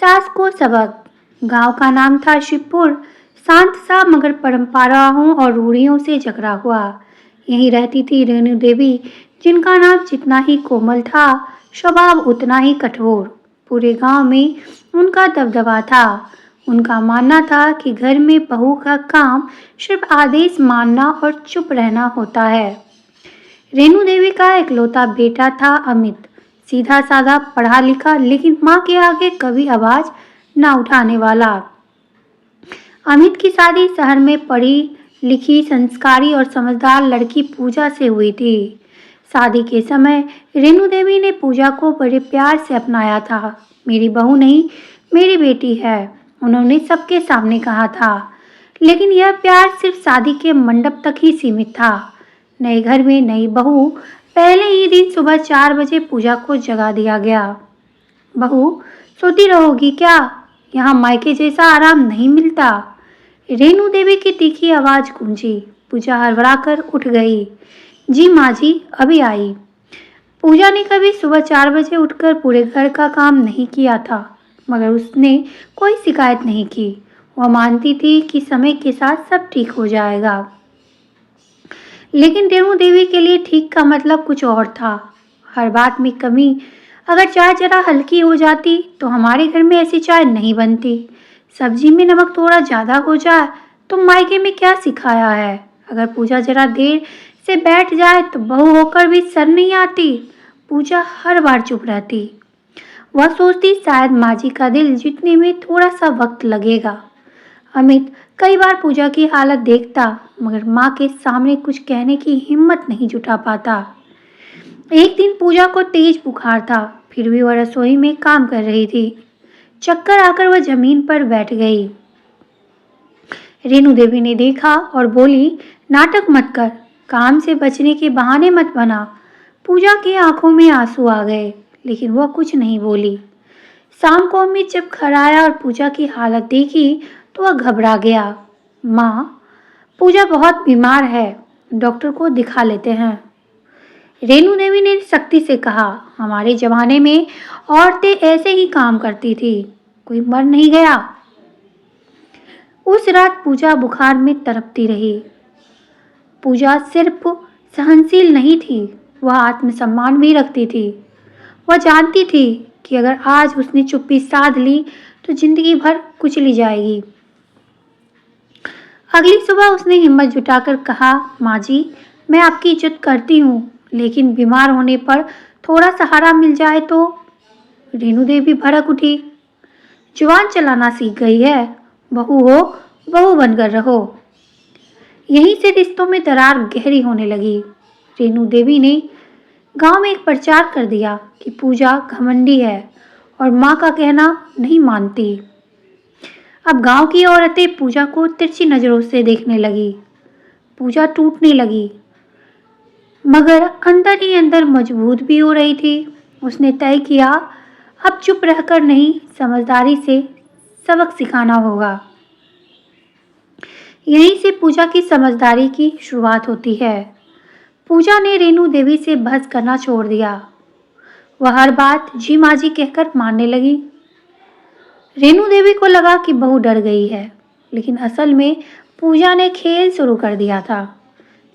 सास को सबक। गांव का नाम था शिवपुर। शांत सा मगर परंपराओं और रूढ़ियों से जकड़ा हुआ। यहीं रहती थी रेणु देवी, जिनका नाम जितना ही कोमल था, स्वभाव उतना ही कठोर। पूरे गांव में उनका दबदबा था। उनका मानना था कि घर में बहू का काम सिर्फ आदेश मानना और चुप रहना होता है। रेणु देवी का इकलौता बेटा था अमित, सीधा साधा पढ़ा लिखा, लेकिन माँ के आगे कभी आवाज न उठाने वाला। अमित की शादी शहर में पढ़ी लिखी, संस्कारी और समझदार लड़की पूजा से हुई थी। शादी के समय रेणु देवी ने पूजा को बड़े प्यार से अपनाया था। मेरी बहू नहीं, मेरी बेटी है, उन्होंने सबके सामने कहा था। लेकिन यह प्यार सिर्फ शादी के मंडप तक ही सीमित था। नए घर में नई बहू, पहले ही दिन सुबह 4 बजे पूजा को जगा दिया गया। बहू, सोती रहोगी क्या? यहाँ मायके जैसा आराम नहीं मिलता। रेणु देवी की तीखी आवाज गूंजी। पूजा हड़बड़ा कर उठ गई। जी माँ जी, अभी आई। पूजा ने कभी सुबह 4 बजे उठकर पूरे घर का काम नहीं किया था, मगर उसने कोई शिकायत नहीं की। वह मानती थी कि समय के साथ सब ठीक हो जाएगा। लेकिन रेणु देवी के लिए ठीक का मतलब कुछ और था। हर बात में कमी। अगर चाय जरा हल्की हो जाती तो हमारे घर में ऐसी चाय नहीं बनती। सब्जी में नमक थोड़ा ज़्यादा हो जाए तो मायके में क्या सिखाया है। अगर पूजा जरा देर से बैठ जाए तो बहू होकर भी सर नहीं आती। पूजा हर बार चुप रहती। वह सोचती शायद माँ जी का दिल जीतने में थोड़ा सा वक्त लगेगा। अमित कई बार पूजा की हालत देखता, मगर माँ के सामने कुछ कहने की हिम्मत नहीं जुटा पाता। एक दिन पूजा को तेज बुखार था, फिर भी वह रसोई में काम कर रही थी। चक्कर आकर वह जमीन पर बैठ गई। रेणु देवी ने देखा और बोली, नाटक मत कर, काम से बचने के बहाने मत बना। पूजा की आंखों में आंसू आ गए, लेकिन वह कुछ नहीं बोली। शाम को अमित जब घर आया और पूजा की हालत देखी तो वह घबरा गया। माँ, पूजा बहुत बीमार है, डॉक्टर को दिखा लेते हैं। रेणु देवी ने सख्ती से कहा, हमारे जमाने में औरतें ऐसे ही काम करती थी, कोई मर नहीं गया। उस रात पूजा बुखार में तड़पती रही। पूजा सिर्फ सहनशील नहीं थी, वह आत्मसम्मान भी रखती थी। वह जानती थी कि अगर आज उसने चुप्पी साध ली तो जिंदगी भर कुचली जाएगी। अगली सुबह उसने हिम्मत जुटाकर कहा, माँ जी, मैं आपकी इज्जत करती हूँ, लेकिन बीमार होने पर थोड़ा सहारा मिल जाए तो। रेणु देवी भड़क उठी। जुबान चलाना सीख गई है, बहू हो, बहू बनकर रहो। यहीं से रिश्तों में दरार गहरी होने लगी। रेणु देवी ने गांव में एक प्रचार कर दिया कि पूजा घमंडी है और माँ का कहना नहीं मानती। अब गांव की औरतें पूजा को तिरछी नजरों से देखने लगी। पूजा टूटने लगी, मगर अंदर ही अंदर मजबूत भी हो रही थी। उसने तय किया, अब चुप रहकर नहीं, समझदारी से सबक सिखाना होगा। यहीं से पूजा की समझदारी की शुरुआत होती है। पूजा ने रेणु देवी से बहस करना छोड़ दिया। वह हर बात जी माँ जी कहकर मानने लगी। रेणु देवी को लगा कि बहू डर गई है, लेकिन असल में पूजा ने खेल शुरू कर दिया था।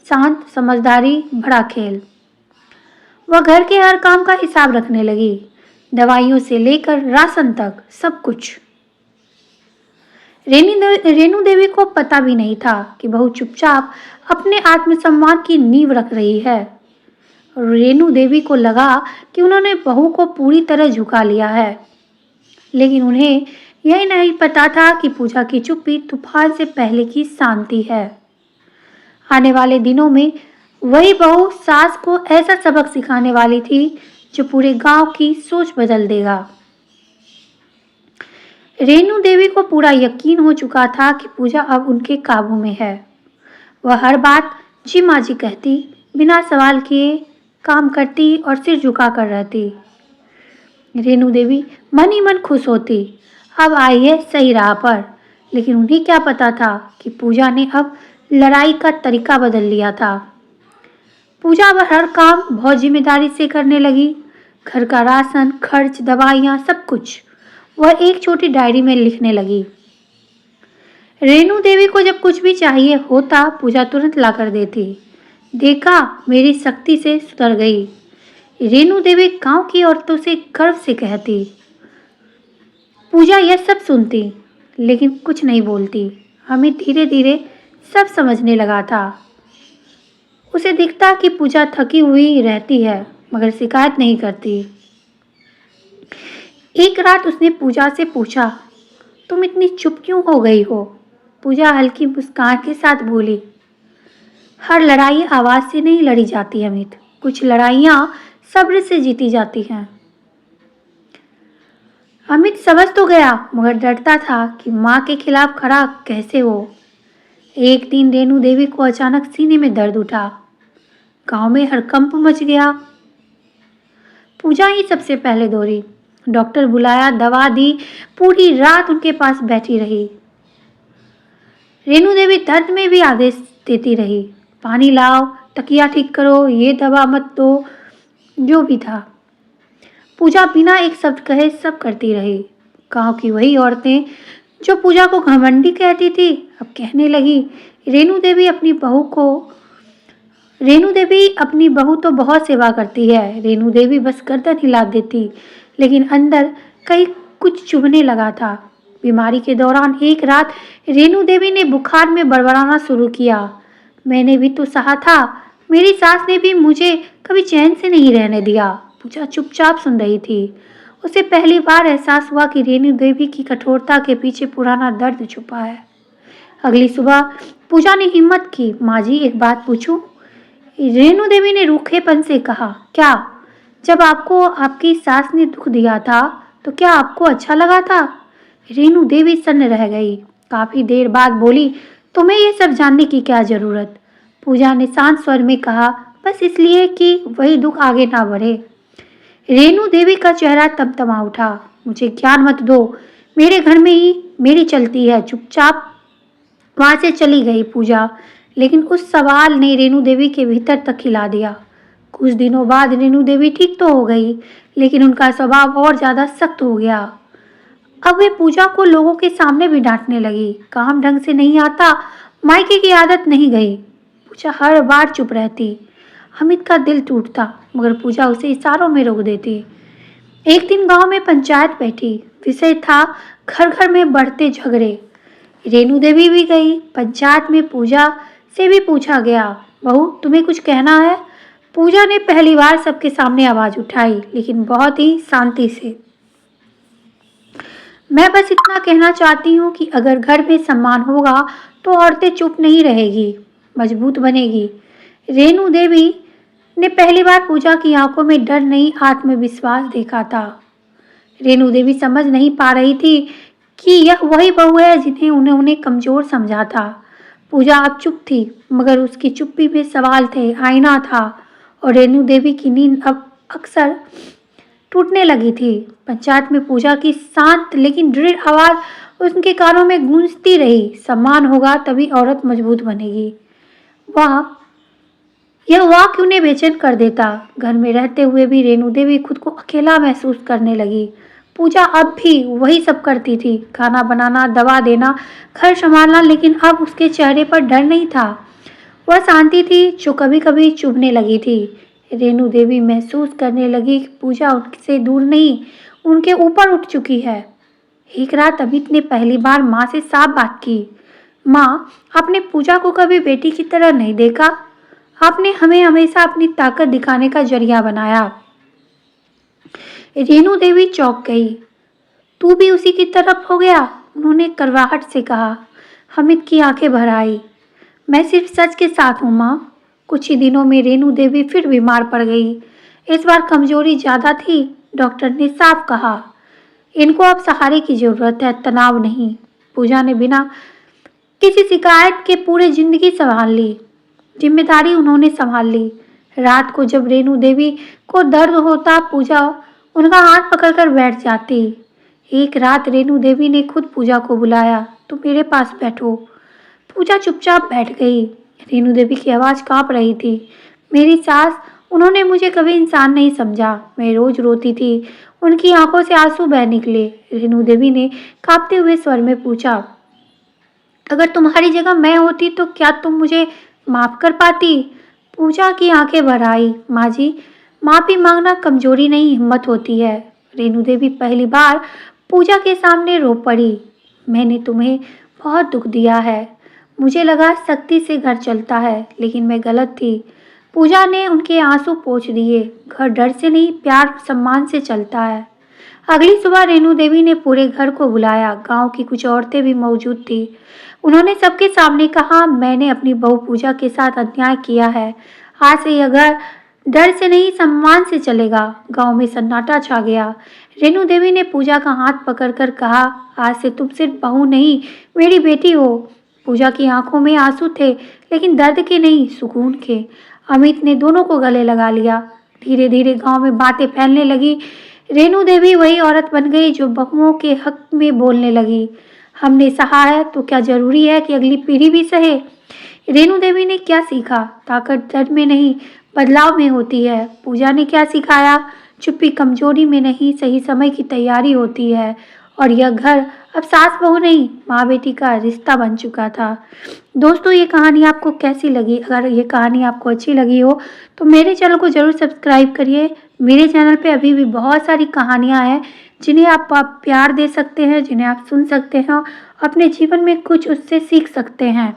शांत समझदारी भरा खेल। वह घर के हर काम का हिसाब रखने लगी, दवाइयों से लेकर राशन तक, सब कुछ। रेणु देवी को पता भी नहीं था कि बहू चुपचाप अपने आत्मसम्मान की नींव रख रही है। रेणु देवी को लगा कि उन्होंने बहू को पूरी तरह झुका लिया है, लेकिन उन्हें यह नहीं पता था कि पूजा की चुप्पी तूफान से पहले की शांति है। आने वाले दिनों में वही बहू सास को ऐसा सबक सिखाने वाली थी जो पूरे गांव की सोच बदल देगा। रेणु देवी को पूरा यकीन हो चुका था कि पूजा अब उनके काबू में है। वह हर बात जी माँ जी कहती, बिना सवाल किए काम करती और सिर झुका कर रहती। रेणु देवी मन ही मन खुश होती, अब आई है सही राह पर। लेकिन उन्हें क्या पता था कि पूजा ने अब लड़ाई का तरीका बदल लिया था। पूजा अब हर काम बहुत जिम्मेदारी से करने लगी। घर का राशन, खर्च, दवाइयाँ, सब कुछ। वह एक छोटी डायरी में लिखने लगी। रेणु देवी को जब कुछ भी चाहिए होता पूजा तुरंत ला कर देती। देखा, मेरी सख्ती से सुधर गई, रेणु देवी गांव की औरतों से गर्व से कहती। पूजा यह सब सुनती लेकिन कुछ नहीं बोलती। अमित धीरे धीरे सब समझने लगा था। उसे दिखता कि पूजा थकी हुई रहती है मगर शिकायत नहीं करती। एक रात उसने पूजा से पूछा, तुम इतनी चुप क्यों हो गई हो? पूजा हल्की मुस्कान के साथ बोली, हर लड़ाई आवाज से नहीं लड़ी जाती अमित, कुछ लड़ाइयाँ सब्र से जीती जाती हैं। अमित समझ तो गया मगर डरता था कि माँ के खिलाफ खड़ा कैसे हो। एक दिन रेणु देवी को अचानक सीने में दर्द उठा। गांव में हड़कंप मच गया। पूजा ही सबसे पहले दौड़ी। डॉक्टर बुलाया, दवा दी, पूरी रात उनके पास बैठी रही। रेणु देवी दर्द में भी आदेश देती रही, पानी लाओ, तकिया ठीक करो, ये दवा मत दो, जो भी था। पूजा बिना एक शब्द कहे सब करती रही। गांव की वही औरतें जो पूजा को घमंडी कहती थी अब कहने लगी, रेणु देवी अपनी बहू तो बहुत सेवा करती है। रेणु देवी बस गर्दन हिला देती लेकिन अंदर कहीं कुछ चुभने लगा था। बीमारी के दौरान एक रात रेणु देवी ने बुखार में बड़बड़ाना शुरू किया। मैंने भी तो सहा था, मेरी सास ने भी मुझे कभी चैन से नहीं रहने दिया। पूजा चुपचाप सुन रही थी। उसे पहली बार एहसास हुआ कि रेणु देवी की कठोरता के पीछे पुराना दर्द छुपा है। अगली सुबह पूजा ने हिम्मत की, माँ जी एक बात पूछूं? रेणु देवी ने रूखेपन से कहा, क्या? जब आपको आपकी सास ने दुख दिया था तो क्या आपको अच्छा लगा था? रेणु देवी सन्न रह गई। काफी देर बाद बोली, तुम्हें यह सब जानने की क्या जरूरत? पूजा ने शांत स्वर में कहा, बस इसलिए कि वही दुख आगे ना बढ़े। रेणु देवी का चेहरा तमतमा उठा। मुझे ज्ञान मत दो, मेरे घर में ही मेरी चलती है। चुपचाप वहां से चली गई पूजा, लेकिन उस सवाल ने रेणु देवी के भीतर तक हिला दिया। कुछ दिनों बाद रेणु देवी ठीक तो हो गई लेकिन उनका स्वभाव और ज्यादा सख्त हो गया। अब वे पूजा को लोगों के सामने भी डांटने लगी। काम ढंग से नहीं आता, मायके की आदत नहीं गई। पूजा हर बार चुप रहती। अमित का दिल टूटता मगर पूजा उसे इशारों में रोक देती। एक दिन गांव में पंचायत बैठी। विषय था घर घर में बढ़ते झगड़े। रेणु देवी भी गई। पंचायत में पूजा से भी पूछा गया, बहू तुम्हें कुछ कहना है? पूजा ने पहली बार सबके सामने आवाज उठाई लेकिन बहुत ही शांति से। मैं बस इतना कहना चाहती हूँ कि अगर घर में सम्मान होगा तो औरतें चुप नहीं रहेगी, मजबूत बनेगी। रेणु देवी ने पहली बार पूजा की आंखों में डर नहीं आत्मविश्वास देखा था। रेणु देवी समझ नहीं पा रही थी कि यह वही बहू है जिन्हें उन्हें कमजोर समझा था। पूजा अब चुप थी मगर उसकी चुप्पी में सवाल थे, आईना था और रेणु देवी की नींद अब अक्सर टूटने लगी थी। पंचायत में पूजा की शांत लेकिन दृढ़ आवाज उनके कानों में गूंजती रही, सम्मान होगा तभी औरत मजबूत बनेगी। यह वाक्य उन्हें बेचैन कर देता। घर में रहते हुए भी रेणु देवी खुद को अकेला महसूस करने लगी। पूजा अब भी वही सब करती थी, खाना बनाना, दवा देना, घर संभालना, लेकिन अब उसके चेहरे पर डर नहीं था। वह शांति थी जो कभी कभी चुभने लगी थी। रेणु देवी महसूस करने लगी कि पूजा उनसे दूर नहीं, उनके ऊपर उठ चुकी है। एक रात अमित ने पहली बार माँ से साफ बात की। माँ, आपने पूजा को कभी बेटी की तरह नहीं देखा। आपने हमें हमेशा अपनी ताकत दिखाने का जरिया बनाया। रेणु देवी चौंक गई। तू भी उसी की तरफ हो गया? उन्होंने करवाहट से कहा। अमित की आंखें भर आई। मैं सिर्फ सच के साथ हूँ माँ। कुछ ही दिनों में रेणु देवी फिर बीमार पड़ गई। इस बार कमजोरी ज्यादा थी। डॉक्टर ने साफ कहा, इनको अब सहारे की जरूरत है, तनाव नहीं। पूजा ने बिना किसी शिकायत के पूरी जिंदगी संभाल ली। जिम्मेदारी उन्होंने संभाल ली। रात को जब रेणु देवी को दर्द होता, पूजा उनका हाथ पकड़कर बैठ जाती। एक रात रेणु देवी ने खुद पूजा को बुलाया, तुम मेरे पास बैठो। पूजा चुपचाप बैठ गई। रेणु देवी की आवाज कांप रही थी। मेरी सास, उन्होंने मुझे कभी इंसान नहीं समझा। मैं रोज रोती थी, उनकी आंखों से आंसू बह निकले। रेणु देवी ने कांपते हुए स्वर में पूछा, अगर तुम्हारी जगह मैं होती तो क्या तुम मुझे माफ कर पाती? पूजा की आंखें भर आई। माँ जी, माफी मांगना कमजोरी नहीं, हिम्मत होती है। रेणु देवी पहली बार पूजा के सामने रो पड़ी। मैंने तुम्हें बहुत दुख दिया है। मुझे लगा सख्ती से घर चलता है, लेकिन मैं गलत थी। पूजा ने उनके आंसू पोंछ दिए। घर डर से नहीं, प्यार सम्मान से चलता है। अगली सुबह रेणु देवी ने पूरे घर को बुलाया। गांव की कुछ औरतें भी मौजूद थी। उन्होंने सबके सामने कहा, मैंने अपनी बहू पूजा के साथ अन्याय किया है। आज से यह घर डर से नहीं, सम्मान से चलेगा। गांव में सन्नाटा छा गया। रेणु देवी ने पूजा का हाथ पकड़कर कहा, आज से तुम सिर्फ बहू नहीं, मेरी बेटी हो। पूजा की आंखों में आंसू थे, लेकिन दर्द के नहीं, सुकून के। अमित ने दोनों को गले लगा लिया। धीरे धीरे गांव में बातें फैलने लगी। रेणु देवी वही औरत बन गई जो बहुओं के हक में बोलने लगी। हमने सहा है तो क्या जरूरी है कि अगली पीढ़ी भी सहे? रेणु देवी ने क्या सीखा? ताकत डर में नहीं, बदलाव में होती है। पूजा ने क्या सिखाया? चुप्पी कमजोरी में नहीं, सही समय की तैयारी होती है। और यह घर अब सास बहू नहीं, माँ बेटी का रिश्ता बन चुका था। दोस्तों, ये कहानी आपको कैसी लगी? अगर ये कहानी आपको अच्छी लगी हो तो मेरे चैनल को जरूर सब्सक्राइब करिए। मेरे चैनल पे अभी भी बहुत सारी कहानियाँ हैं जिन्हें आप प्यार दे सकते हैं, जिन्हें आप सुन सकते हैं, अपने जीवन में कुछ उससे सीख सकते हैं।